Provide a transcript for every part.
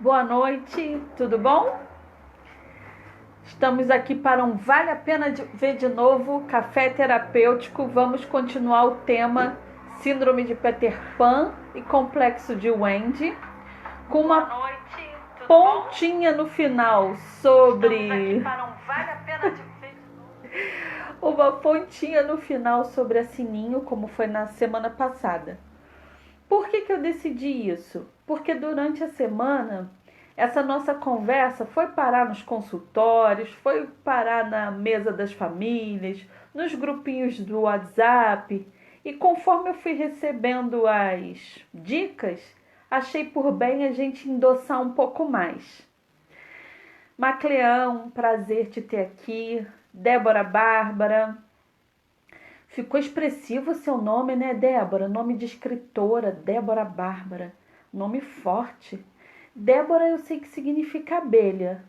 Boa noite, tudo bom? Estamos aqui para um Vale a Pena Ver de Novo Café Terapêutico. Vamos continuar o tema Síndrome de Peter Pan e Complexo de Wendy, com uma pontinha no final sobre... uma pontinha no final sobre a Sininho, como foi na semana passada. Por que eu decidi isso? Porque durante a semana, essa nossa conversa foi parar nos consultórios, foi parar na mesa das famílias, nos grupinhos do WhatsApp. E conforme eu fui recebendo as dicas, achei por bem a gente endossar um pouco mais. Macleão, prazer te ter aqui. Débora Bárbara. Ficou expressivo o seu nome, né, Débora? Nome de escritora, Débora Bárbara. Nome forte. Débora eu sei que significa abelha.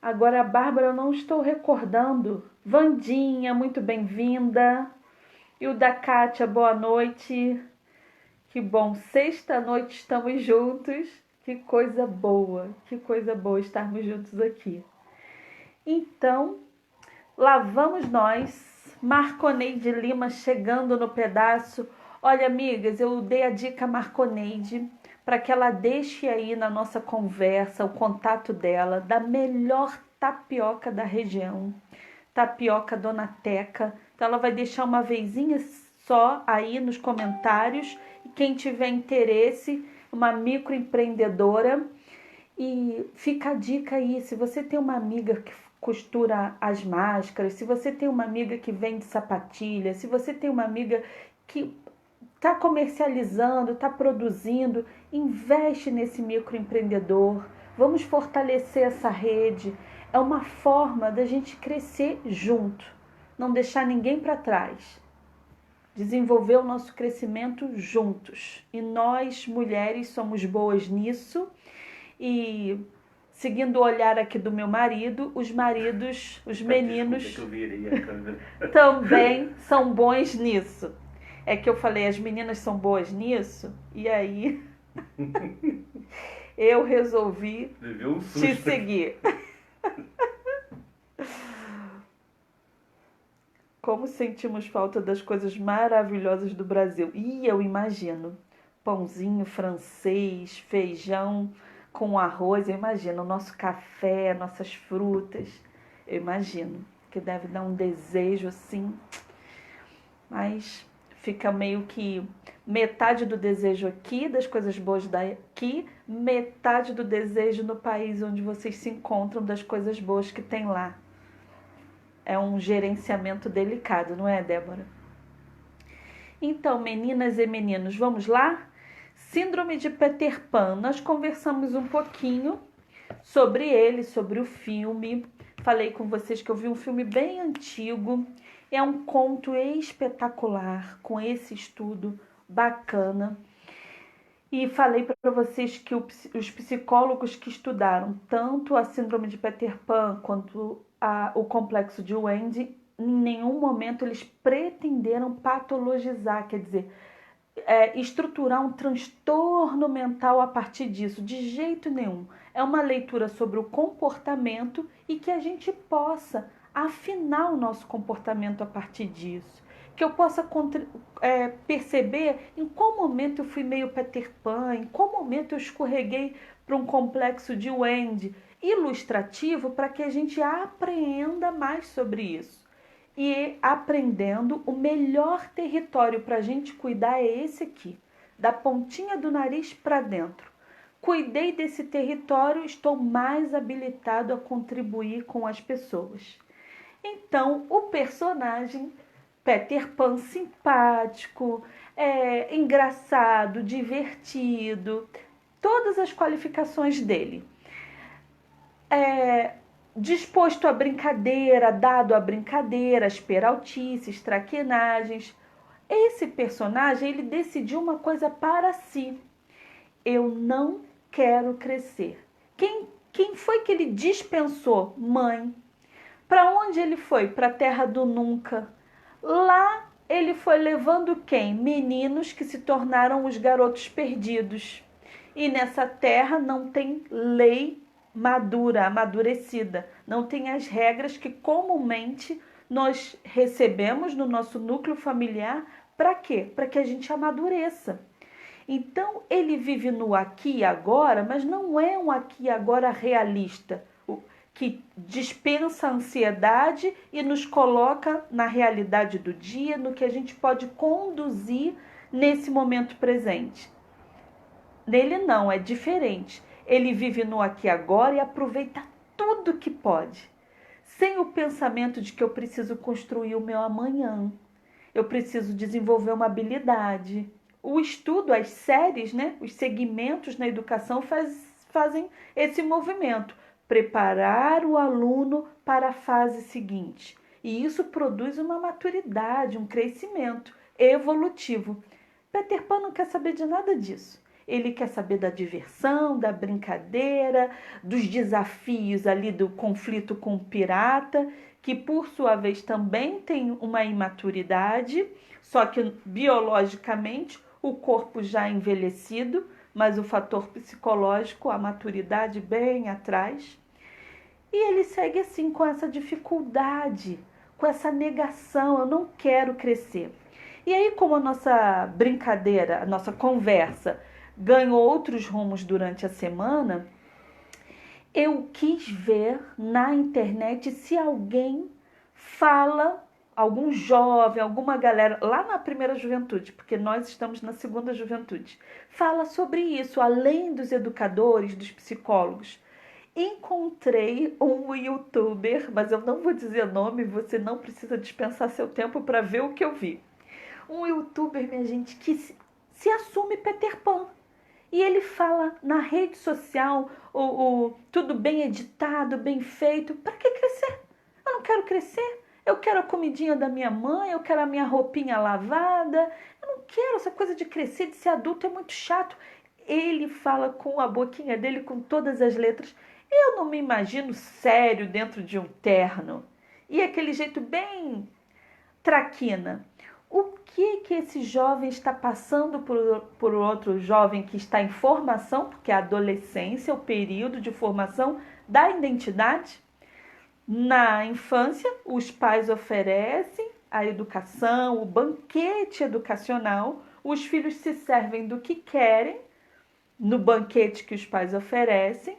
Agora a Bárbara eu não estou recordando. Vandinha, muito bem-vinda. E o da Kátia, boa noite. Que bom, sexta-noite estamos juntos. Que coisa boa estarmos juntos aqui. Então, lá vamos nós. Marconeide Lima chegando no pedaço. Olha, amigas, eu dei a dica a Marconeide para que ela deixe aí na nossa conversa o contato dela, da melhor tapioca da região, tapioca Dona Teca. Então ela vai deixar uma vezinha só aí nos comentários. E quem tiver interesse, uma microempreendedora. E fica a dica aí, se você tem uma amiga que costura as máscaras, se você tem uma amiga que vende sapatilha, se você tem uma amiga que está comercializando, está produzindo, investe nesse microempreendedor. Vamos fortalecer essa rede. É uma forma da gente crescer junto, não deixar ninguém para trás. Desenvolver o nosso crescimento juntos. E nós, mulheres, somos boas nisso. E seguindo o olhar aqui do meu marido, os maridos, os meninos também são bons nisso. É que eu falei, as meninas são boas nisso, e aí eu resolvi te seguir. Como sentimos falta das coisas maravilhosas do Brasil. E eu imagino, pãozinho francês, feijão com arroz, eu imagino, o nosso café, nossas frutas, eu imagino que deve dar um desejo assim, mas fica meio que metade do desejo aqui, das coisas boas daqui, metade do desejo no país onde vocês se encontram, das coisas boas que tem lá. É um gerenciamento delicado, não é, Débora? Então, meninas e meninos, vamos lá? Síndrome de Peter Pan. Nós conversamos um pouquinho sobre ele, sobre o filme. Falei com vocês que eu vi um filme bem antigo. É um conto espetacular, com esse estudo bacana. E falei para vocês que os psicólogos que estudaram tanto a síndrome de Peter Pan quanto o complexo de Wendy, em nenhum momento eles pretenderam patologizar, quer dizer, estruturar um transtorno mental a partir disso, de jeito nenhum. É uma leitura sobre o comportamento e que a gente possa afinar o nosso comportamento a partir disso. Que eu possa perceber em qual momento eu fui meio Peter Pan, em qual momento eu escorreguei para um complexo de Wendy, ilustrativo para que a gente apreenda mais sobre isso. E aprendendo, o melhor território para a gente cuidar é esse aqui, da pontinha do nariz para dentro. Cuidei desse território, estou mais habilitado a contribuir com as pessoas. Então, o personagem Peter Pan simpático, engraçado, divertido, todas as qualificações dele. Disposto à brincadeira, dado à brincadeira, às peraltices, traquinagens. Esse personagem, ele decidiu uma coisa para si. Eu não quero crescer. Quem foi que ele dispensou? Mãe. Para onde ele foi? Para a terra do nunca. Lá ele foi levando quem? Meninos que se tornaram os garotos perdidos. E nessa terra não tem lei madura, amadurecida. Não tem as regras que comumente nós recebemos no nosso núcleo familiar. Para quê? Para que a gente amadureça. Então ele vive no aqui e agora, mas não é um aqui e agora realista, que dispensa a ansiedade e nos coloca na realidade do dia, no que a gente pode conduzir nesse momento presente. Nele não, é diferente. Ele vive no aqui e agora e aproveita tudo que pode, sem o pensamento de que eu preciso construir o meu amanhã, eu preciso desenvolver uma habilidade. O estudo, as séries, né, os segmentos na educação fazem esse movimento. Preparar o aluno para a fase seguinte. E isso produz uma maturidade, um crescimento evolutivo. Peter Pan não quer saber de nada disso. Ele quer saber da diversão, da brincadeira, dos desafios ali do conflito com o pirata, que por sua vez também tem uma imaturidade, só que biologicamente o corpo já envelhecido, mas o fator psicológico, a maturidade bem atrás. E ele segue assim com essa dificuldade, com essa negação, eu não quero crescer. E aí, como a nossa brincadeira, a nossa conversa ganhou outros rumos durante a semana, eu quis ver na internet se alguém fala, algum jovem, alguma galera, lá na primeira juventude, porque nós estamos na segunda juventude, fala sobre isso, além dos educadores, dos psicólogos. Encontrei um youtuber, mas eu não vou dizer nome, você não precisa dispensar seu tempo para ver o que eu vi. Um youtuber, minha gente, que se assume Peter Pan. E ele fala na rede social, tudo bem editado, bem feito. Para que crescer? Eu não quero crescer. Eu quero a comidinha da minha mãe, eu quero a minha roupinha lavada. Eu não quero essa coisa de crescer, de ser adulto, é muito chato. Ele fala com a boquinha dele, com todas as letras. Eu não me imagino sério dentro de um terno. E aquele jeito bem traquina. O que esse jovem está passando por outro jovem que está em formação, porque a adolescência é o período de formação da identidade? Na infância, os pais oferecem a educação, o banquete educacional, os filhos se servem do que querem no banquete que os pais oferecem.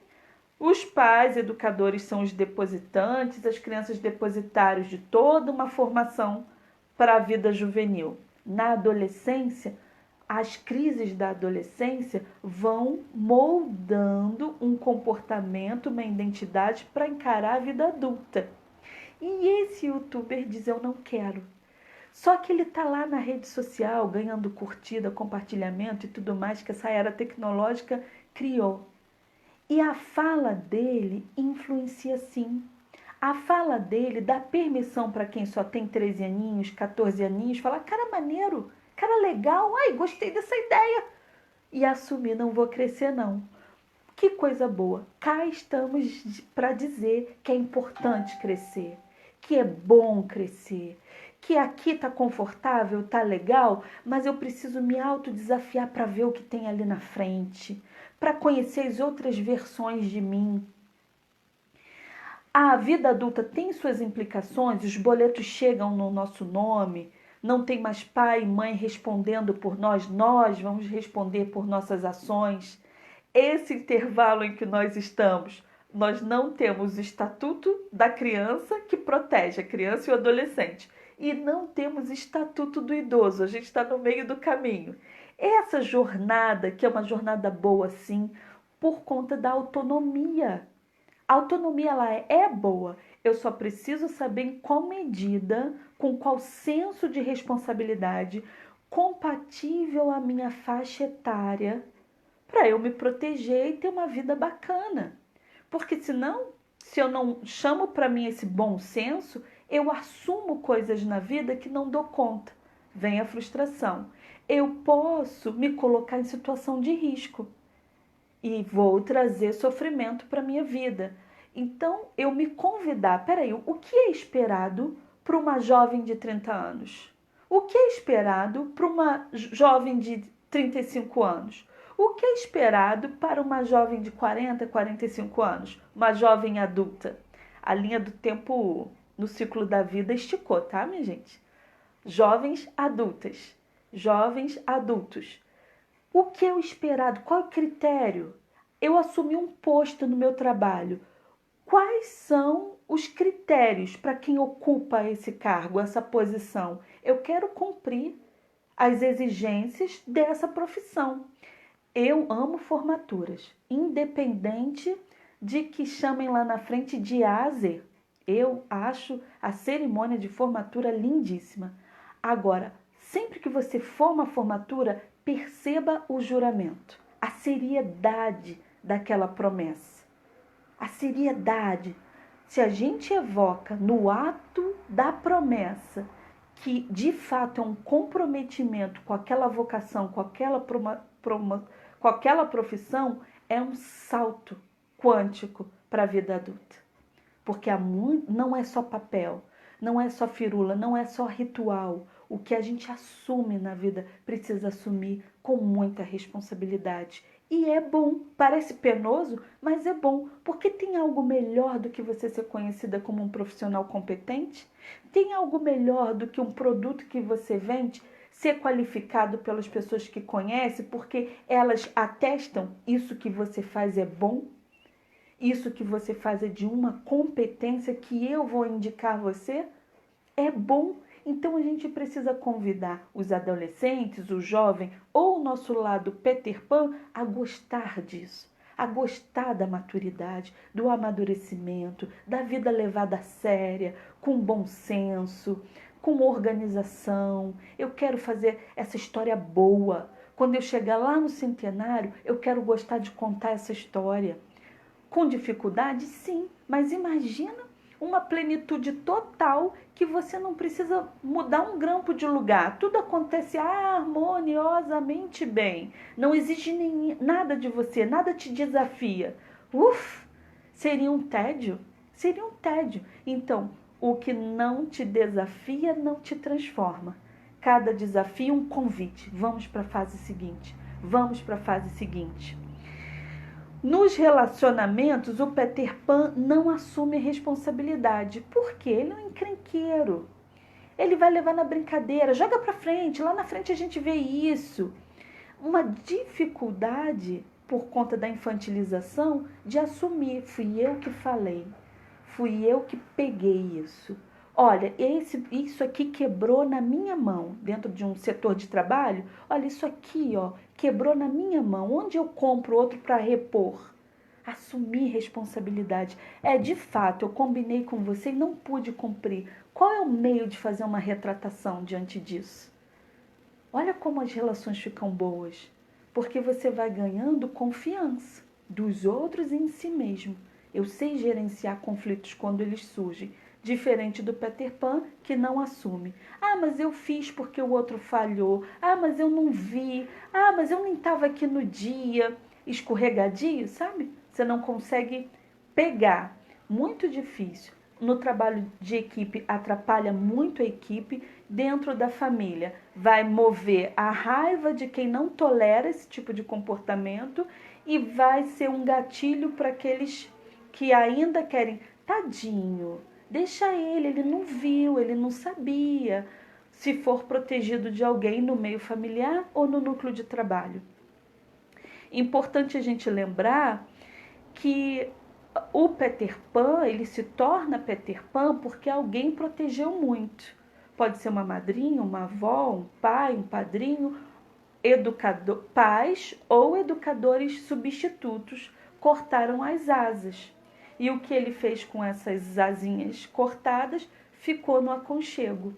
Os pais, educadores, são os depositantes, as crianças depositários de toda uma formação para a vida juvenil. Na adolescência, as crises da adolescência vão moldando um comportamento, uma identidade para encarar a vida adulta. E esse youtuber diz: eu não quero. Só que ele está lá na rede social, ganhando curtida, compartilhamento e tudo mais que essa era tecnológica criou. E a fala dele influencia sim. A fala dele dá permissão para quem só tem 13 aninhos, 14 aninhos, falar: cara maneiro, cara legal, ai, gostei dessa ideia. E assumir: não vou crescer não. Que coisa boa. Cá estamos para dizer que é importante crescer, que é bom crescer, que aqui tá confortável, tá legal, mas eu preciso me autodesafiar para ver o que tem ali na frente, para conhecer as outras versões de mim. A vida adulta tem suas implicações, os boletos chegam no nosso nome, não tem mais pai e mãe respondendo por nós, nós vamos responder por nossas ações. Esse intervalo em que nós estamos, nós não temos o estatuto da criança que protege a criança e o adolescente. E não temos estatuto do idoso, a gente está no meio do caminho. Essa jornada, que é uma jornada boa sim, por conta da autonomia. A autonomia ela é boa. Eu só preciso saber em qual medida, com qual senso de responsabilidade, compatível à minha faixa etária, para eu me proteger e ter uma vida bacana. Porque senão, se eu não chamo para mim esse bom senso, eu assumo coisas na vida que não dou conta. Vem a frustração. Eu posso me colocar em situação de risco e vou trazer sofrimento para a minha vida. Então, eu me convidar, peraí, o que é esperado para uma jovem de 30 anos? O que é esperado para uma jovem de 35 anos? O que é esperado para uma jovem de 40, 45 anos? Uma jovem adulta? A linha do tempo no ciclo da vida esticou, tá, minha gente? Jovens adultas, jovens adultos. O que é o esperado? Qual é o critério? Eu assumi um posto no meu trabalho. Quais são os critérios para quem ocupa esse cargo, essa posição? Eu quero cumprir as exigências dessa profissão. Eu amo formaturas, independente de que chamem lá na frente de A a Z. Eu acho a cerimônia de formatura lindíssima. Agora, sempre que você for uma formatura, perceba o juramento, a seriedade daquela promessa. A seriedade. Se a gente evoca no ato da promessa que de fato é um comprometimento com aquela vocação, com aquela profissão, é um salto quântico para a vida adulta. Porque não é só papel, não é só firula, não é só ritual. O que a gente assume na vida precisa assumir com muita responsabilidade. E é bom, parece penoso, mas é bom, porque tem algo melhor do que você ser conhecida como um profissional competente? Tem algo melhor do que um produto que você vende ser qualificado pelas pessoas que conhecem, porque elas atestam isso que você faz é bom? Isso que você faz é de uma competência que eu vou indicar a você? É bom. Então a gente precisa convidar os adolescentes, o jovem ou o nosso lado Peter Pan a gostar disso, a gostar da maturidade, do amadurecimento, da vida levada a séria, com bom senso, com organização. Eu quero fazer essa história boa. Quando eu chegar lá no centenário, eu quero gostar de contar essa história. Com dificuldade, sim, mas imagina uma plenitude total que você não precisa mudar um grampo de lugar. Tudo acontece harmoniosamente bem. Não exige nada de você, nada te desafia. Seria um tédio? Seria um tédio. Então, o que não te desafia não te transforma. Cada desafio um convite. Vamos para a fase seguinte. Vamos para a fase seguinte. Nos relacionamentos, o Peter Pan não assume responsabilidade, porque ele é um encrenqueiro. Ele vai levar na brincadeira, joga pra frente, lá na frente a gente vê isso. Uma dificuldade, por conta da infantilização, de assumir, fui eu que falei, fui eu que peguei isso. Olha, isso aqui quebrou na minha mão, dentro de um setor de trabalho. Olha, isso aqui, ó, quebrou na minha mão. Onde eu compro outro para repor? Assumir responsabilidade. De fato, eu combinei com você e não pude cumprir. Qual é o meio de fazer uma retratação diante disso? Olha como as relações ficam boas. Porque você vai ganhando confiança dos outros e em si mesmo. Eu sei gerenciar conflitos quando eles surgem. Diferente do Peter Pan, que não assume. Mas eu fiz porque o outro falhou. Mas eu não vi. Mas eu nem estava aqui no dia. Escorregadio, sabe? Você não consegue pegar. Muito difícil. No trabalho de equipe, atrapalha muito a equipe. Dentro da família, vai mover a raiva de quem não tolera esse tipo de comportamento e vai ser um gatilho para aqueles que ainda querem. Tadinho, deixa ele não viu, ele não sabia. Se for protegido de alguém no meio familiar ou no núcleo de trabalho. Importante a gente lembrar que o Peter Pan, ele se torna Peter Pan porque alguém protegeu muito. Pode ser uma madrinha, uma avó, um pai, um padrinho, pais ou educadores substitutos cortaram as asas. E o que ele fez com essas asinhas cortadas ficou no aconchego.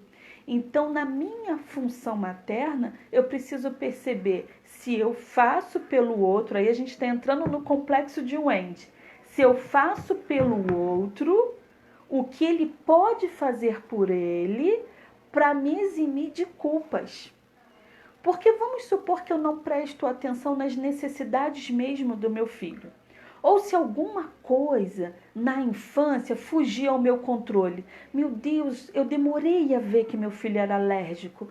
Então, na minha função materna, eu preciso perceber se eu faço pelo outro, aí a gente está entrando no complexo de Wendt. Se eu faço pelo outro, o que ele pode fazer por ele para me eximir de culpas. Porque vamos supor que eu não presto atenção nas necessidades mesmo do meu filho. Ou se alguma coisa na infância fugia ao meu controle. Meu Deus, eu demorei a ver que meu filho era alérgico.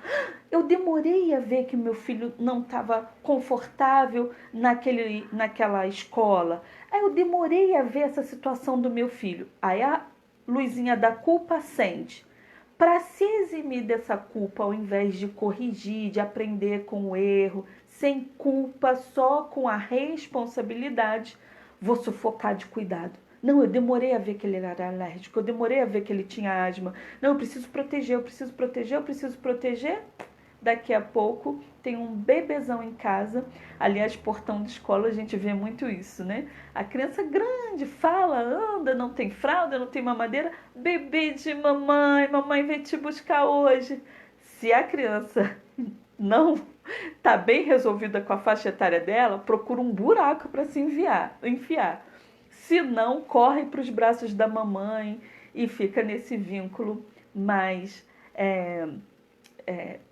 Eu demorei a ver que meu filho não estava confortável naquela escola. Aí eu demorei a ver essa situação do meu filho. Aí a luzinha da culpa acende. Para se eximir dessa culpa, ao invés de corrigir, de aprender com o erro, sem culpa, só com a responsabilidade, vou sufocar de cuidado. Não, eu demorei a ver que ele era alérgico, eu demorei a ver que ele tinha asma. Não, eu preciso proteger, eu preciso proteger, eu preciso proteger. Daqui a pouco tem um bebezão em casa. Aliás, portão de escola a gente vê muito isso, né? A criança grande fala, anda, não tem fralda, não tem mamadeira. Bebê de mamãe, mamãe veio te buscar hoje. Se a criança não tá bem resolvida com a faixa etária dela, procura um buraco para se enfiar. Se não, corre para os braços da mamãe e fica nesse vínculo mais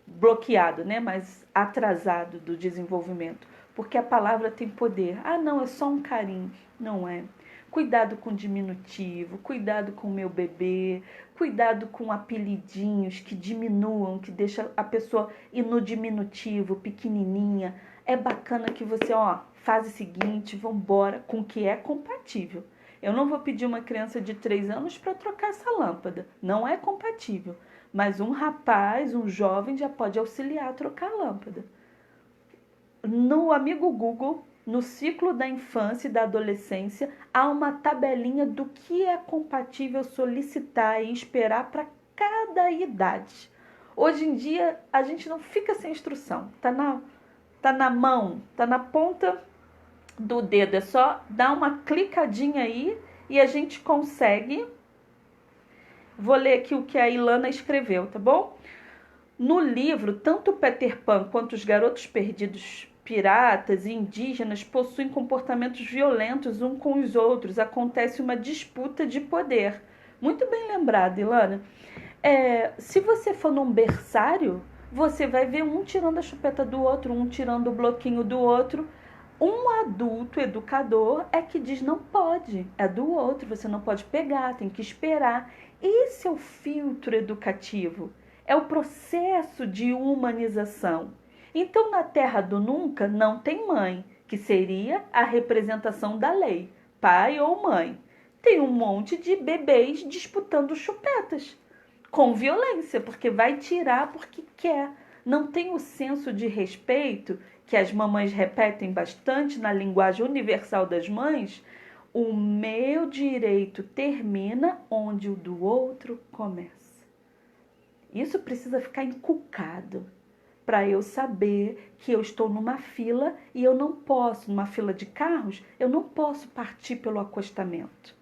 bloqueado, né? Mais atrasado do desenvolvimento. Porque a palavra tem poder. Ah, não, é só um carinho. Não é. Cuidado com diminutivo, cuidado com o meu bebê, cuidado com apelidinhos que diminuam, que deixa a pessoa ir no diminutivo, pequenininha. É bacana que você, faz o seguinte, vambora, com o que é compatível. Eu não vou pedir uma criança de 3 anos para trocar essa lâmpada. Não é compatível. Mas um rapaz, um jovem, já pode auxiliar a trocar a lâmpada. No amigo Google, no ciclo da infância e da adolescência, há uma tabelinha do que é compatível solicitar e esperar para cada idade. Hoje em dia, a gente não fica sem instrução. Tá na mão, tá na ponta do dedo. É só dar uma clicadinha aí e a gente consegue. Vou ler aqui o que a Ilana escreveu, tá bom? No livro, tanto Peter Pan quanto os garotos perdidos, piratas e indígenas possuem comportamentos violentos uns com os outros. Acontece uma disputa de poder. Muito bem lembrado, Ilana. Se você for num berçário, você vai ver um tirando a chupeta do outro, um tirando o bloquinho do outro. Um adulto educador é que diz não pode, é do outro, você não pode pegar, tem que esperar. Esse é o filtro educativo, é o processo de humanização. Então, na terra do nunca, não tem mãe, que seria a representação da lei, pai ou mãe. Tem um monte de bebês disputando chupetas, com violência, porque vai tirar porque quer. Não tem o senso de respeito que as mamães repetem bastante na linguagem universal das mães. O meu direito termina onde o do outro começa. Isso precisa ficar inculcado para eu saber que eu estou numa fila e eu não posso, numa fila de carros, eu não posso partir pelo acostamento.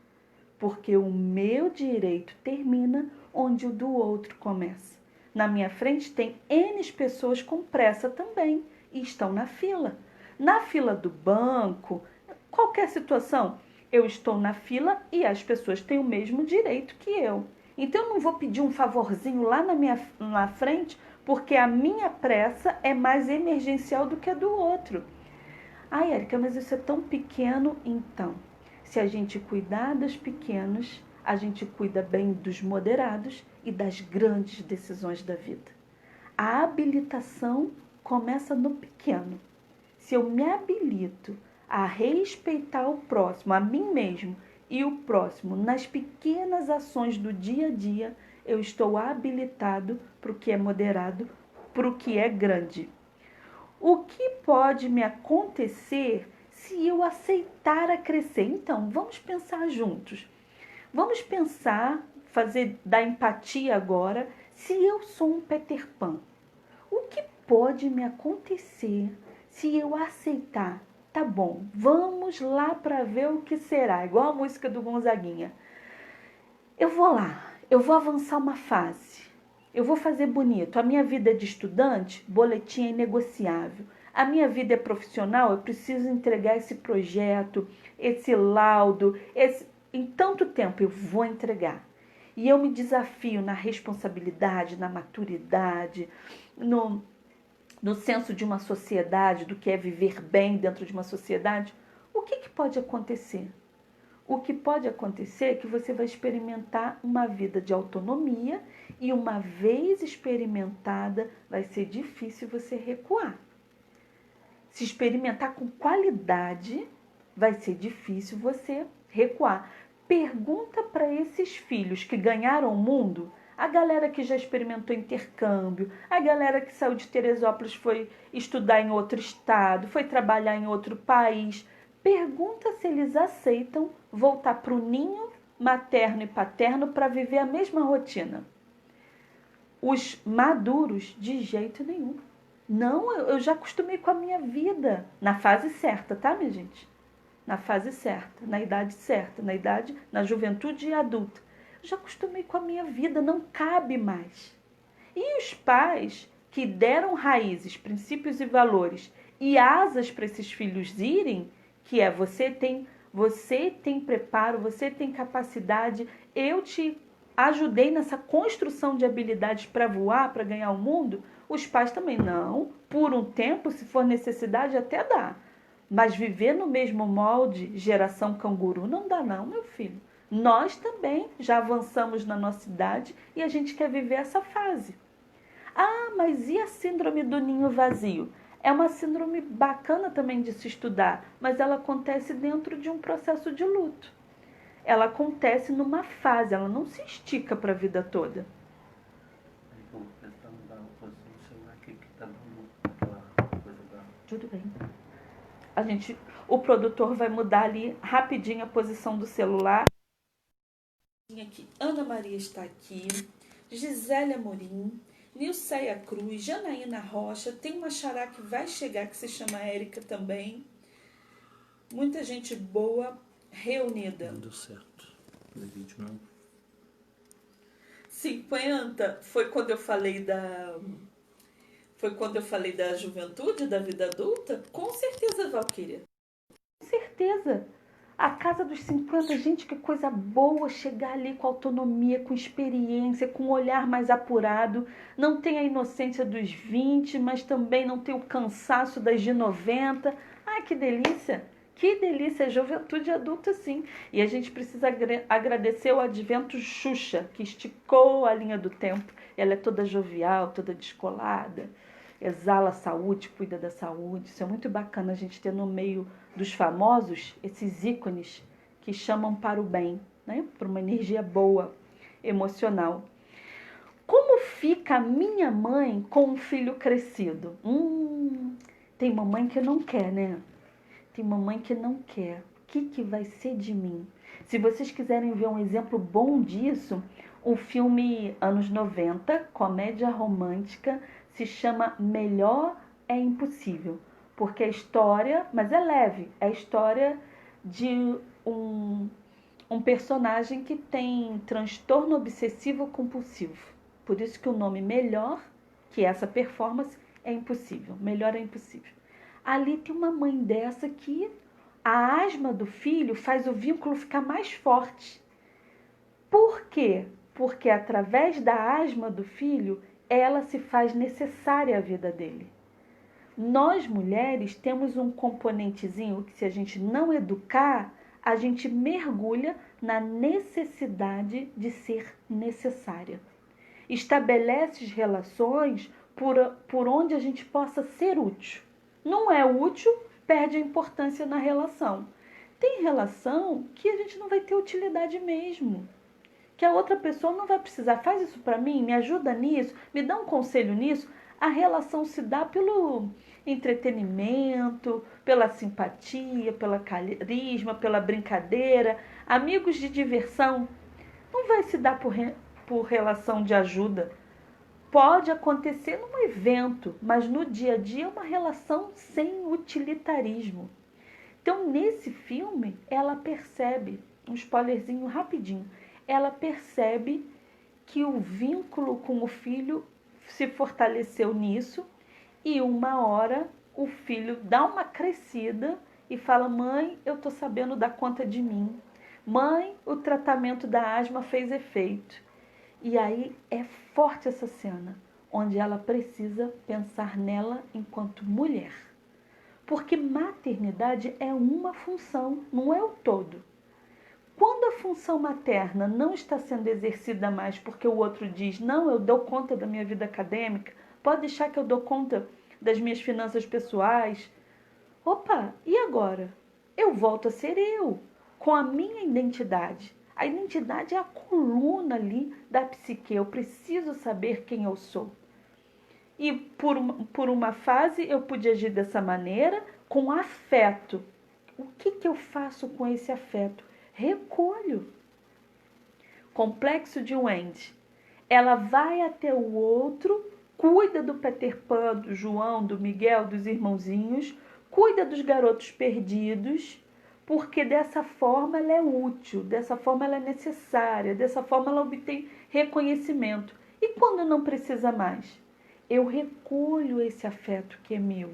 Porque o meu direito termina onde o do outro começa. Na minha frente tem N pessoas com pressa também e estão na fila. Na fila do banco, qualquer situação, eu estou na fila e as pessoas têm o mesmo direito que eu. Então eu não vou pedir um favorzinho lá na frente porque a minha pressa é mais emergencial do que a do outro. Ai, Érica, mas isso é tão pequeno. Então, se a gente cuidar dos pequenos, a gente cuida bem dos moderados e das grandes decisões da vida. A habilitação começa no pequeno. Se eu me habilito a respeitar o próximo, a mim mesmo e o próximo nas pequenas ações do dia a dia, eu estou habilitado para o que é moderado, para o que é grande. O que pode me acontecer se eu aceitar a crescer? Então, vamos pensar juntos. Vamos pensar, fazer da empatia agora, se eu sou um Peter Pan. O que pode me acontecer se eu aceitar Tá bom, vamos lá para ver o que será. Igual a música do Gonzaguinha. Eu vou lá, eu vou avançar uma fase. Eu vou fazer bonito. A minha vida é de estudante, boletim é inegociável. A minha vida é profissional, eu preciso entregar esse projeto, esse laudo, em tanto tempo eu vou entregar. E eu me desafio na responsabilidade, na maturidade, no senso de uma sociedade, do que é viver bem dentro de uma sociedade. O que pode acontecer? O que pode acontecer é que você vai experimentar uma vida de autonomia e uma vez experimentada, vai ser difícil você recuar. Se experimentar com qualidade, vai ser difícil você recuar. Pergunta para esses filhos que ganharam o mundo, a galera que já experimentou intercâmbio, a galera que saiu de Teresópolis, foi estudar em outro estado, foi trabalhar em outro país. Pergunta se eles aceitam voltar para o ninho materno e paterno para viver a mesma rotina. Os maduros, de jeito nenhum. Não, eu já acostumei com a minha vida. Na fase certa, tá, minha gente? Na fase certa, na idade certa, na juventude adulta. Eu já acostumei com a minha vida, não cabe mais. E os pais que deram raízes, princípios e valores e asas para esses filhos irem, que é você tem preparo, você tem capacidade, eu te ajudei nessa construção de habilidades para voar, para ganhar o mundo. Os pais também não, por um tempo, se for necessidade, até dá. Mas viver no mesmo molde, geração canguru, não dá não, meu filho. Nós também já avançamos na nossa idade e a gente quer viver essa fase. Ah, mas e a síndrome do ninho vazio? É uma síndrome bacana também de se estudar, mas ela acontece dentro de um processo de luto. Ela acontece numa fase, ela não se estica para a vida toda. Tudo bem. O produtor vai mudar ali rapidinho a posição do celular. Aqui. Ana Maria está aqui, Gisele Amorim, Nilceia Cruz, Janaína Rocha, tem uma xará que vai chegar que se chama Érica também. Muita gente boa reunida. Não deu certo. No vídeo não. 50 foi quando eu falei da juventude, da vida adulta? Com certeza, Valquíria. Com certeza. A casa dos 50, gente, que coisa boa chegar ali com autonomia, com experiência, com um olhar mais apurado. Não tem a inocência dos 20, mas também não tem o cansaço das de 90. Ai, que delícia! Que delícia! Juventude adulta, sim. E a gente precisa agradecer o advento Xuxa, que esticou a linha do tempo. Ela é toda jovial, toda descolada. Exala a saúde, cuida da saúde. Isso é muito bacana a gente ter no meio dos famosos esses ícones que chamam para o bem, né? Para uma energia boa, emocional. Como fica a minha mãe com um filho crescido? Tem mamãe que não quer, né? Tem mamãe que não quer. O que vai ser de mim? Se vocês quiserem ver um exemplo bom disso, o filme anos 90, comédia romântica, se chama Melhor é Impossível. Porque a história, mas é leve, é a história de um personagem que tem transtorno obsessivo compulsivo. Por isso que o nome Melhor, que é essa performance, é impossível. Melhor é impossível. Ali tem uma mãe dessa que a asma do filho faz o vínculo ficar mais forte. Por quê? Porque através da asma do filho, ela se faz necessária à vida dele. Nós, mulheres, temos um componentezinho que, se a gente não educar, a gente mergulha na necessidade de ser necessária. Estabelece relações por onde a gente possa ser útil. Não é útil, perde a importância na relação. Tem relação que a gente não vai ter utilidade mesmo. Que a outra pessoa não vai precisar, faz isso para mim, me ajuda nisso, me dá um conselho nisso. A relação se dá pelo entretenimento, pela simpatia, pela carisma, pela brincadeira. Amigos de diversão. Não vai se dar por relação de ajuda. Pode acontecer num evento, mas no dia a dia é uma relação sem utilitarismo. Então, nesse filme, ela percebe, um spoilerzinho rapidinho, ela percebe que o vínculo com o filho se fortaleceu nisso e uma hora o filho dá uma crescida e fala: mãe, eu tô sabendo dar conta de mim. Mãe, o tratamento da asma fez efeito. E aí é forte essa cena, onde ela precisa pensar nela enquanto mulher. Porque maternidade é uma função, não é o todo. Quando a função materna não está sendo exercida mais porque o outro diz: não, eu dou conta da minha vida acadêmica, pode deixar que eu dou conta das minhas finanças pessoais. Opa, e agora? Eu volto a ser eu, com a minha identidade. A identidade é a coluna ali da psique. Eu preciso saber quem eu sou. E por uma fase eu pude agir dessa maneira, com afeto. O que eu faço com esse afeto? Recolho. Complexo de Wendy. Ela vai até o outro, cuida do Peter Pan, do João, do Miguel, dos irmãozinhos, cuida dos garotos perdidos, porque dessa forma ela é útil, dessa forma ela é necessária, dessa forma ela obtém reconhecimento. E quando não precisa mais? Eu recolho esse afeto que é meu.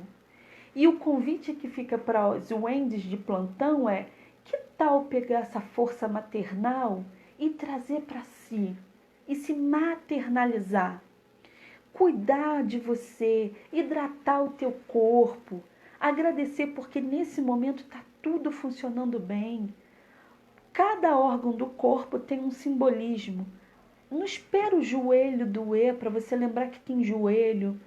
E o convite que fica para os Wendys de plantão é: que tal pegar essa força maternal e trazer para si? E se maternalizar? Cuidar de você, hidratar o teu corpo, agradecer porque nesse momento está tudo funcionando bem. Cada órgão do corpo tem um simbolismo. Não espera o joelho doer para você lembrar que tem joelho.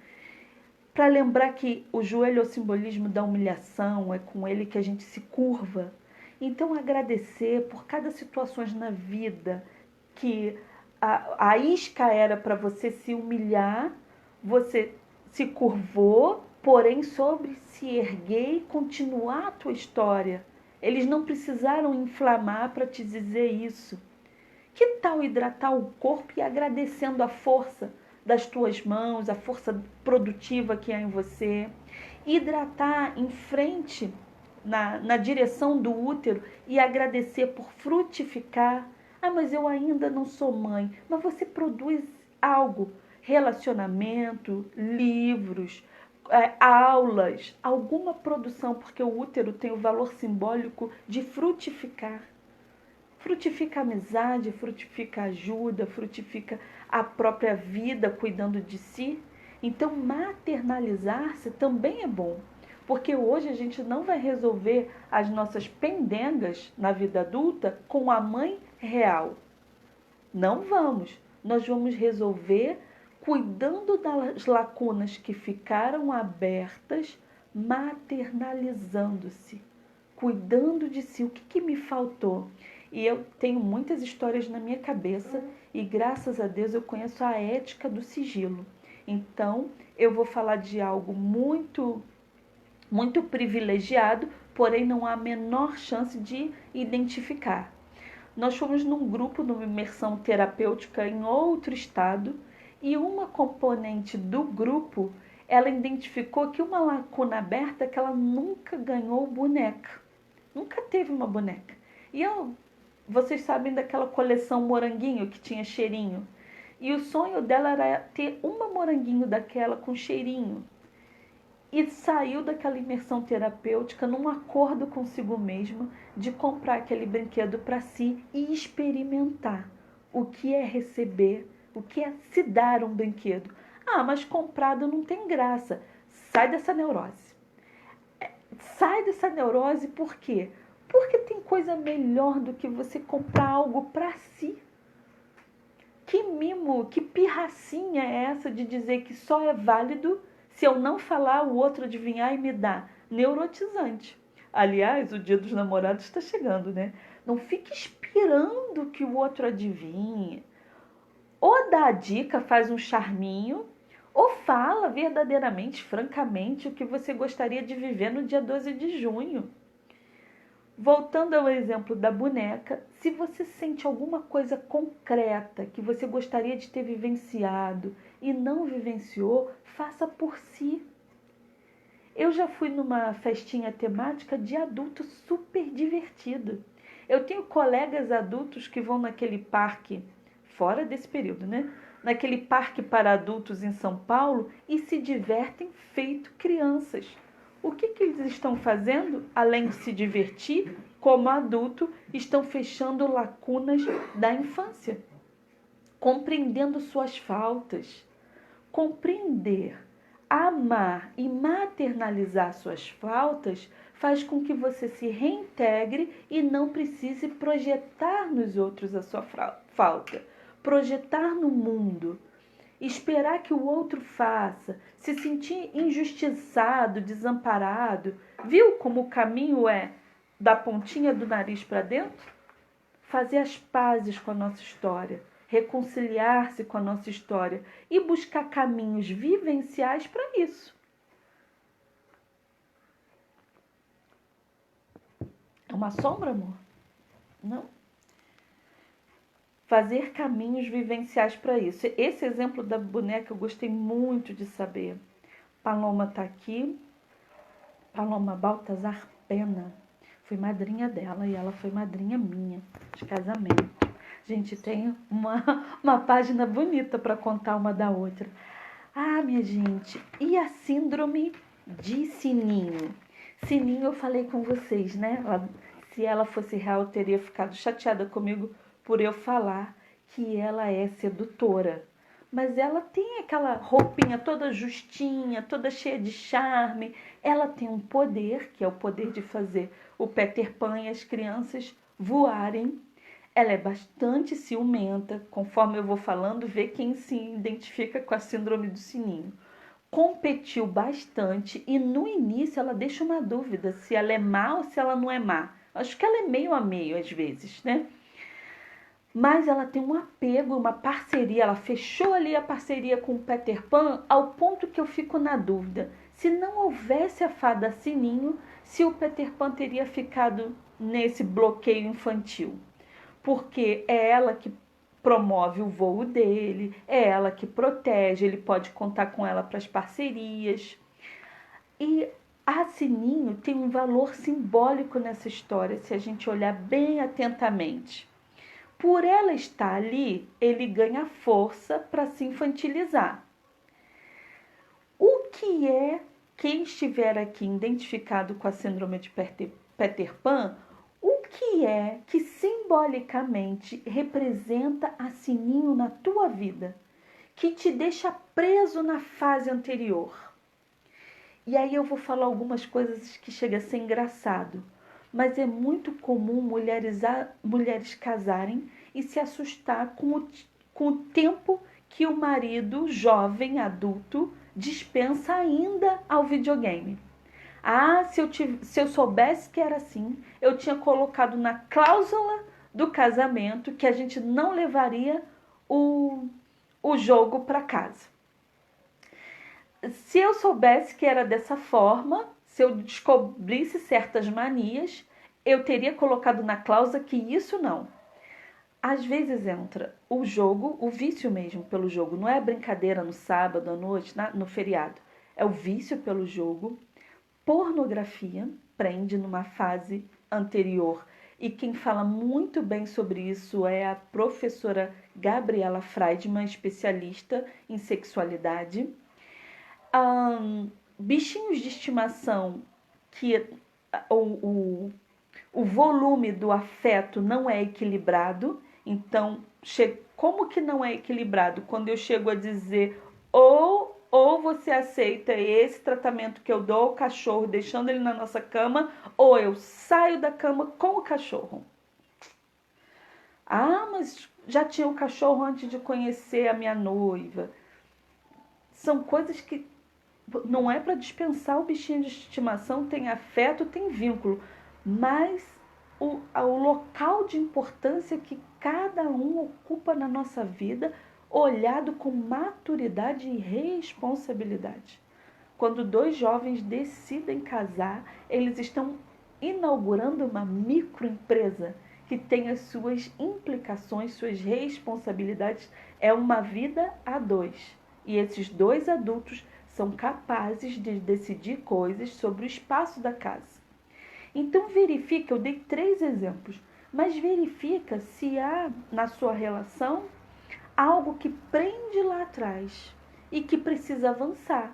Para lembrar que o joelho é o simbolismo da humilhação, é com ele que a gente se curva. Então, agradecer por cada situação na vida que a isca era para você se humilhar, você se curvou, porém sobre se erguer e continuar a tua história. Eles não precisaram inflamar para te dizer isso. Que tal hidratar o corpo e agradecendo a força das tuas mãos, a força produtiva que há em você? Hidratar em frente, na direção do útero e agradecer por frutificar. Ah, mas eu ainda não sou mãe. Mas você produz algo, relacionamento, livros, aulas, alguma produção, porque o útero tem o valor simbólico de frutificar. Frutifica a amizade, frutifica a ajuda, frutifica a própria vida cuidando de si. Então, maternalizar-se também é bom, porque hoje a gente não vai resolver as nossas pendengas na vida adulta com a mãe real. Não vamos. Nós vamos resolver cuidando das lacunas que ficaram abertas, maternalizando-se, cuidando de si. O que me faltou? E eu tenho muitas histórias na minha cabeça e graças a Deus eu conheço a ética do sigilo. Então, eu vou falar de algo muito privilegiado, porém não há a menor chance de identificar. Nós fomos num grupo, numa imersão terapêutica em outro estado, e uma componente do grupo, ela identificou que uma lacuna aberta é que ela nunca ganhou boneca. Nunca teve uma boneca. E vocês sabem daquela coleção Moranguinho que tinha cheirinho? E o sonho dela era ter uma moranguinho daquela com cheirinho. E saiu daquela imersão terapêutica num acordo consigo mesma de comprar aquele brinquedo para si e experimentar o que é receber, o que é se dar um brinquedo. Ah, mas comprado não tem graça. Sai dessa neurose. Sai dessa neurose por quê? Porque tem coisa melhor do que você comprar algo para si. Que mimo, que pirracinha é essa de dizer que só é válido se eu não falar, o outro adivinhar e me dar? Neurotizante. Aliás, o Dia dos Namorados está chegando, né? Não fique esperando que o outro adivinhe. Ou dá a dica, faz um charminho, ou fala verdadeiramente, francamente, o que você gostaria de viver no dia 12 de junho. Voltando ao exemplo da boneca, se você sente alguma coisa concreta que você gostaria de ter vivenciado e não vivenciou, faça por si. Eu já fui numa festinha temática de adulto super divertido. Eu tenho colegas adultos que vão naquele parque, fora desse período, né? Naquele parque para adultos em São Paulo e se divertem feito crianças. O que eles estão fazendo? Além de se divertir, como adulto, estão fechando lacunas da infância, compreendendo suas faltas. Compreender, amar e maternalizar suas faltas faz com que você se reintegre e não precise projetar nos outros a sua falta, projetar no mundo, esperar que o outro faça, se sentir injustiçado, desamparado. Viu como o caminho é da pontinha do nariz para dentro? Fazer as pazes com a nossa história, reconciliar-se com a nossa história e buscar caminhos vivenciais para isso. É uma sombra, amor? Não. Fazer caminhos vivenciais para isso. Esse exemplo da boneca eu gostei muito de saber. Paloma está aqui. Paloma Baltazar Pena. Fui madrinha dela e ela foi madrinha minha de casamento. Gente, tem uma página bonita para contar uma da outra. Ah, minha gente, e a síndrome de Sininho? Sininho, eu falei com vocês, né? Se ela fosse real, eu teria ficado chateada comigo por eu falar que ela é sedutora. Mas ela tem aquela roupinha toda justinha, toda cheia de charme. Ela tem um poder, que é o poder de fazer o Peter Pan e as crianças voarem. Ela é bastante ciumenta, conforme eu vou falando, vê quem se identifica com a síndrome do Sininho. Competiu bastante e no início ela deixa uma dúvida se ela é má ou se ela não é má. Acho que ela é meio a meio às vezes, né? Mas ela tem um apego, uma parceria. Ela fechou ali a parceria com o Peter Pan ao ponto que eu fico na dúvida. Se não houvesse a fada Sininho, se o Peter Pan teria ficado nesse bloqueio infantil. Porque é ela que promove o voo dele, é ela que protege, ele pode contar com ela para as parcerias. E a Sininho tem um valor simbólico nessa história, se a gente olhar bem atentamente. Por ela estar ali, ele ganha força para se infantilizar. O que é, quem estiver aqui identificado com a síndrome de Peter Pan, o que é que simbolicamente representa a Sininho na tua vida, que te deixa preso na fase anterior? E aí eu vou falar algumas coisas que chega a ser engraçado. Mas é muito comum mulheres casarem e se assustar com o tempo que o marido, jovem, adulto, dispensa ainda ao videogame. Ah, se eu soubesse que era assim, eu tinha colocado na cláusula do casamento que a gente não levaria o jogo para casa. Se eu soubesse que era dessa forma, se eu descobrisse certas manias, eu teria colocado na cláusula que isso não. Às vezes entra o jogo, o vício mesmo pelo jogo. Não é brincadeira no sábado, à noite, no feriado. É o vício pelo jogo. Pornografia prende numa fase anterior. E quem fala muito bem sobre isso é a professora Gabriela Freidman, especialista em sexualidade. Bichinhos de estimação que o volume do afeto não é equilibrado. Então, como que não é equilibrado? Quando eu chego a dizer ou você aceita esse tratamento que eu dou ao cachorro, deixando ele na nossa cama, ou eu saio da cama com o cachorro. Ah, mas já tinha o cachorro antes de conhecer a minha noiva. São coisas que não é para dispensar o bichinho de estimação, tem afeto, tem vínculo, mas o local de importância que cada um ocupa na nossa vida, olhado com maturidade e responsabilidade. Quando dois jovens decidem casar, eles estão inaugurando uma microempresa que tem as suas implicações, suas responsabilidades. É uma vida a dois. E esses dois adultos são capazes de decidir coisas sobre o espaço da casa. Então verifica, eu dei 3 exemplos, mas verifica se há na sua relação algo que prende lá atrás e que precisa avançar.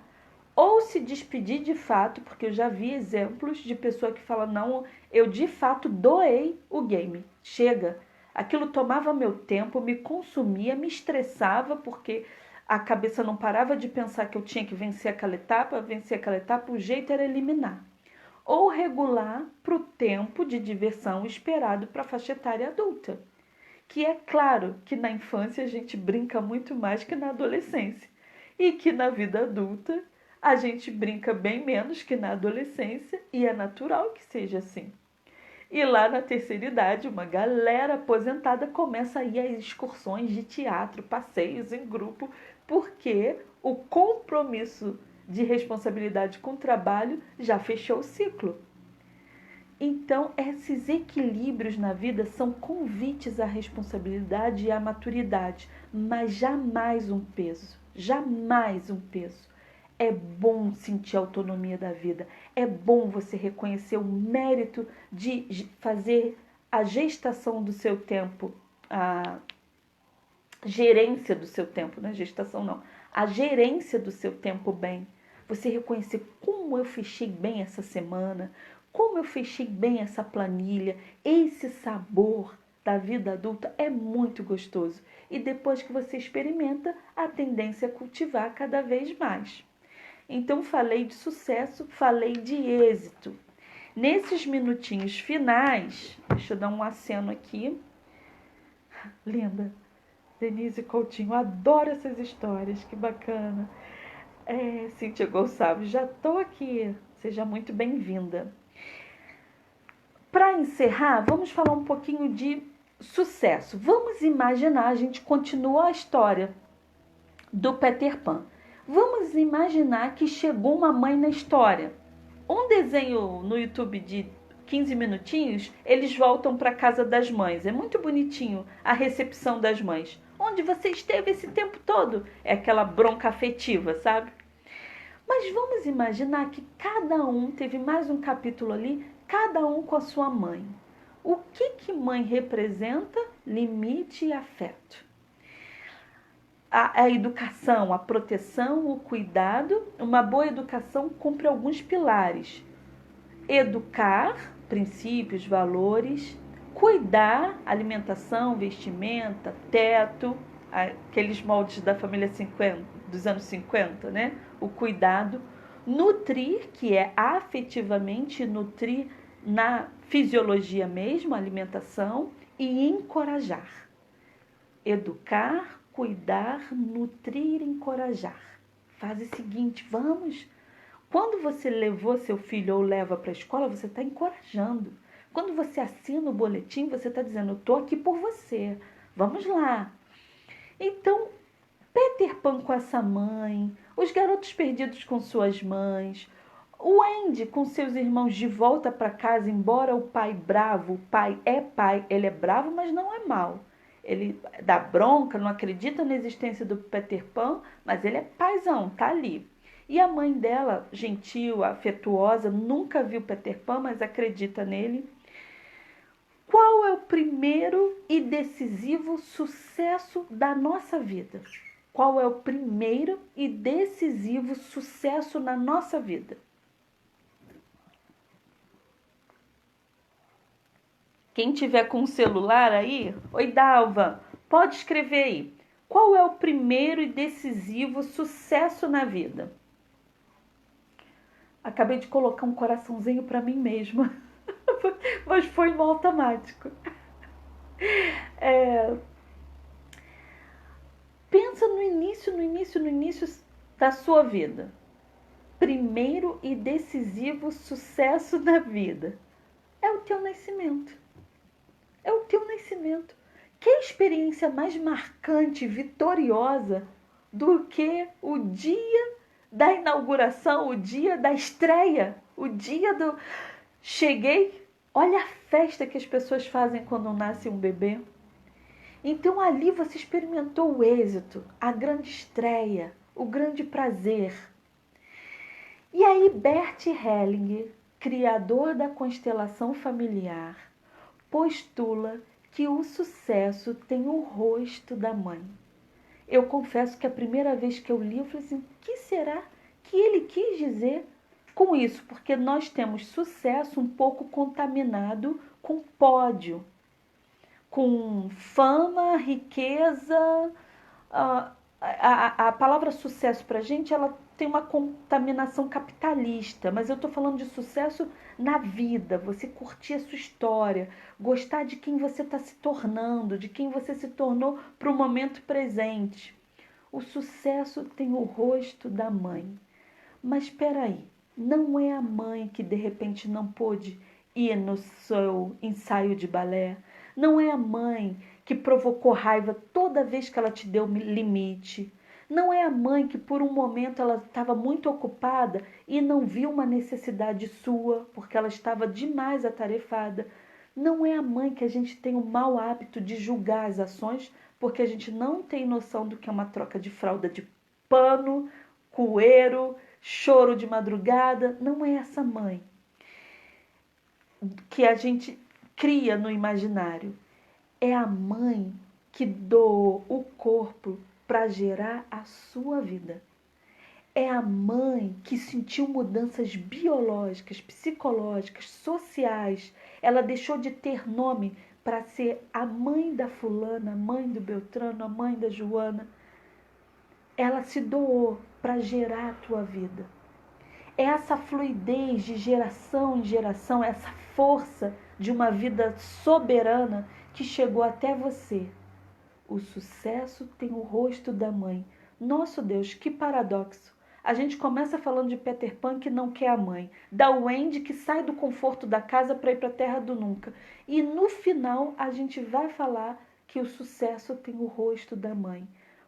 Ou se despedir de fato, porque eu já vi exemplos de pessoa que fala, não, eu de fato doei o game. Chega, aquilo tomava meu tempo, me consumia, me estressava, porque a cabeça não parava de pensar que eu tinha que vencer aquela etapa, o jeito era eliminar. Ou regular para o tempo de diversão esperado para a faixa etária adulta. Que é claro que na infância a gente brinca muito mais que na adolescência. E que na vida adulta a gente brinca bem menos que na adolescência e é natural que seja assim. E lá na terceira idade, uma galera aposentada começa a ir a excursões de teatro, passeios em grupo, porque o compromisso de responsabilidade com o trabalho já fechou o ciclo. Então, esses equilíbrios na vida são convites à responsabilidade e à maturidade, mas jamais um peso, jamais um peso. É bom sentir a autonomia da vida, é bom você reconhecer o mérito de fazer a gestação do seu tempo, a gerência do seu tempo, não é gestação não, a gerência do seu tempo bem. Você reconhecer como eu fechei bem essa semana, como eu fechei bem essa planilha, esse sabor da vida adulta é muito gostoso. E depois que você experimenta, a tendência é cultivar cada vez mais. Então, falei de sucesso, falei de êxito. Nesses minutinhos finais, deixa eu dar um aceno aqui. Linda, Denise Coutinho, adoro essas histórias, que bacana. Cíntia Gonçalves, já estou aqui, seja muito bem-vinda. Para encerrar, vamos falar um pouquinho de sucesso. Vamos imaginar, a gente continua a história do Peter Pan. Vamos imaginar que chegou uma mãe na história. Um desenho no YouTube de 15 minutinhos, eles voltam para a casa das mães. É muito bonitinho a recepção das mães. Onde você esteve esse tempo todo? É aquela bronca afetiva, sabe? Mas vamos imaginar que cada um teve mais um capítulo ali, cada um com a sua mãe. O que mãe representa? Limite e afeto. A educação, a proteção, o cuidado. Uma boa educação cumpre alguns pilares. Educar, princípios, valores. Cuidar, alimentação, vestimenta, teto, aqueles moldes da família 50, dos anos 50, né? O cuidado. Nutrir, que é afetivamente nutrir na fisiologia mesmo, alimentação. E encorajar. Educar, cuidar, nutrir, encorajar. Faz o seguinte, vamos. Quando você levou seu filho ou leva para a escola, você está encorajando. Quando você assina o boletim, você está dizendo, eu estou aqui por você. Vamos lá. Então, Peter Pan com essa mãe, os garotos perdidos com suas mães, o Andy com seus irmãos de volta para casa, embora o pai bravo, o pai, ele é bravo, mas não é mau. Ele dá bronca, não acredita na existência do Peter Pan, mas ele é paizão, tá ali. E a mãe dela, gentil, afetuosa, nunca viu Peter Pan, mas acredita nele. Qual é o primeiro e decisivo sucesso da nossa vida? Qual é o primeiro e decisivo sucesso na nossa vida? Quem tiver com o celular aí, oi Dalva, pode escrever aí. Qual é o primeiro e decisivo sucesso na vida? Acabei de colocar um coraçãozinho para mim mesma, mas foi no automático. Pensa no início da sua vida. Primeiro e decisivo sucesso na vida é o teu nascimento. É o teu nascimento. Que experiência mais marcante, vitoriosa do que o dia da inauguração, o dia da estreia, o dia do... Cheguei, olha a festa que as pessoas fazem quando nasce um bebê. Então ali você experimentou o êxito, a grande estreia, o grande prazer. E aí Bert Hellinger, criador da constelação familiar, postula que o sucesso tem o rosto da mãe. Eu confesso que a primeira vez que eu li, eu falei assim, o que será que ele quis dizer com isso? Porque nós temos sucesso um pouco contaminado com pódio, com fama, riqueza. A palavra sucesso para a gente, ela tem uma contaminação capitalista, mas eu estou falando de sucesso na vida, você curtir a sua história, gostar de quem você está se tornando, de quem você se tornou para o momento presente. O sucesso tem o rosto da mãe. Mas espera aí, não é a mãe que de repente não pôde ir no seu ensaio de balé? Não é a mãe que provocou raiva toda vez que ela te deu limite? Não é a mãe que por um momento ela estava muito ocupada e não viu uma necessidade sua porque ela estava demais atarefada? Não é a mãe que a gente tem o mau hábito de julgar as ações porque a gente não tem noção do que é uma troca de fralda de pano, cueiro, choro de madrugada? Não é essa mãe que a gente cria no imaginário. É a mãe que doou o corpo para gerar a sua vida. É a mãe que sentiu mudanças biológicas, psicológicas, sociais. Ela deixou de ter nome para ser a mãe da fulana, a mãe do Beltrano, a mãe da Joana. Ela se doou para gerar a tua vida. É essa fluidez de geração em geração, essa força de uma vida soberana que chegou até você. O sucesso tem o rosto da mãe. Nosso Deus, que paradoxo. A gente começa falando de Peter Pan que não quer a mãe, da Wendy que sai do conforto da casa para ir para a terra do nunca. E no final a gente vai falar que o sucesso tem o rosto da mãe.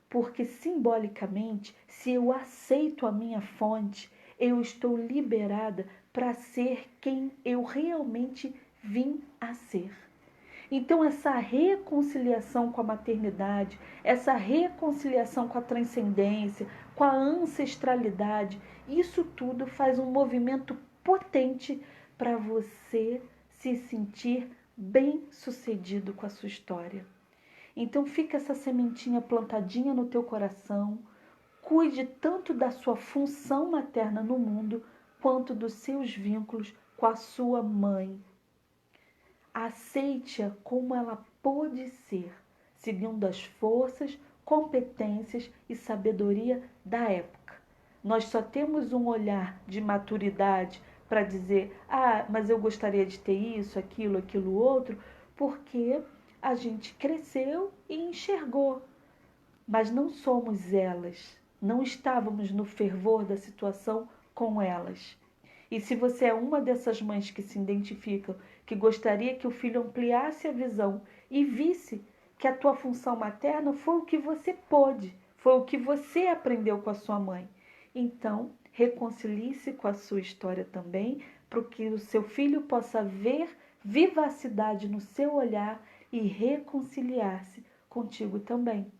Porque simbolicamente, se eu aceito a minha fonte, eu estou liberada para ser quem eu realmente vim a ser. Então, essa reconciliação com a maternidade, essa reconciliação com a transcendência, com a ancestralidade, isso tudo faz um movimento potente para você se sentir bem-sucedido com a sua história. Então, fica essa sementinha plantadinha no teu coração. Cuide tanto da sua função materna no mundo, quanto dos seus vínculos com a sua mãe. Aceite-a como ela pode ser, seguindo as forças, competências e sabedoria da época. Nós só temos um olhar de maturidade para dizer, mas eu gostaria de ter isso, aquilo, outro, porque a gente cresceu e enxergou. Mas não somos elas, não estávamos no fervor da situação com elas. E se você é uma dessas mães que se identificam, que gostaria que o filho ampliasse a visão e visse que a tua função materna foi o que você pôde, foi o que você aprendeu com a sua mãe. Então, reconcilie-se com a sua história também, para que o seu filho possa ver vivacidade no seu olhar e reconciliar-se contigo também.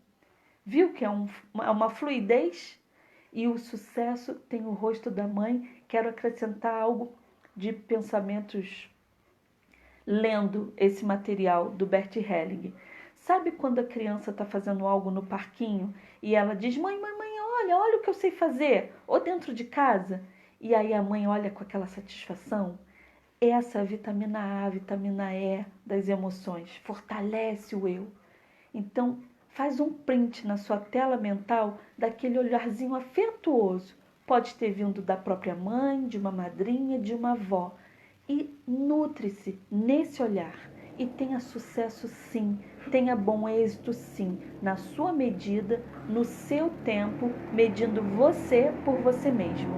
Viu que é uma fluidez? E o sucesso tem o rosto da mãe. Quero acrescentar algo de pensamentos lendo esse material do Bert Hellinger. Sabe quando a criança está fazendo algo no parquinho e ela diz, mãe, olha o que eu sei fazer, ou dentro de casa, e aí a mãe olha com aquela satisfação? Essa é a vitamina A, a vitamina E das emoções, fortalece o eu. Então, faz um print na sua tela mental daquele olharzinho afetuoso. Pode ter vindo da própria mãe, de uma madrinha, de uma avó. E nutre-se nesse olhar. E tenha sucesso sim, tenha bom êxito sim, na sua medida, no seu tempo, medindo você por você mesmo.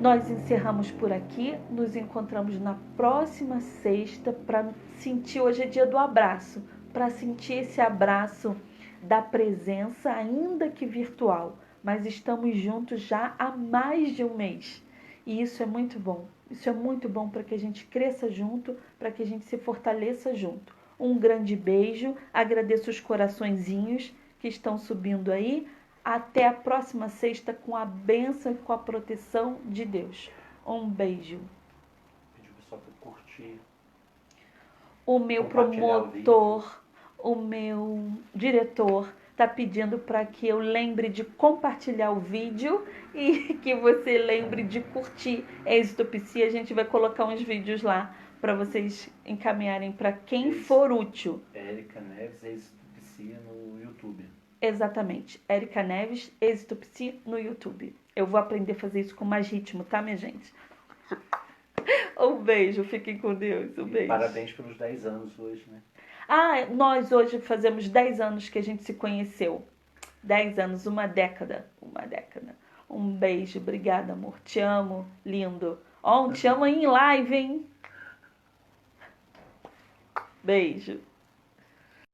Nós encerramos por aqui, nos encontramos na próxima sexta para sentir, hoje é dia do abraço, para sentir esse abraço da presença, ainda que virtual, mas estamos juntos já há mais de um mês. E isso é muito bom. Isso é muito bom para que a gente cresça junto, para que a gente se fortaleça junto. Um grande beijo, agradeço os coraçõezinhos que estão subindo aí. Até a próxima sexta com a bênção e com a proteção de Deus. Um beijo. Pedir o pessoal para curtir. O meu Compartilhar o promotor, o meu diretor está pedindo para que eu lembre de compartilhar o vídeo e que você lembre de curtir Êxito Psi. A gente vai colocar uns vídeos lá para vocês encaminharem para quem for útil. Érica Neves, Êxito Psi no YouTube. Exatamente. Érica Neves, Êxito Psi no YouTube. Eu vou aprender a fazer isso com mais ritmo, tá, minha gente? Um beijo, fiquem com Deus. Um beijo. Parabéns pelos 10 anos hoje, né? Ah, nós hoje fazemos 10 anos que a gente se conheceu. 10 anos, uma década. Uma década. Um beijo, obrigada, amor. Te amo, lindo. Ó, te amo aí em live, hein? Beijo.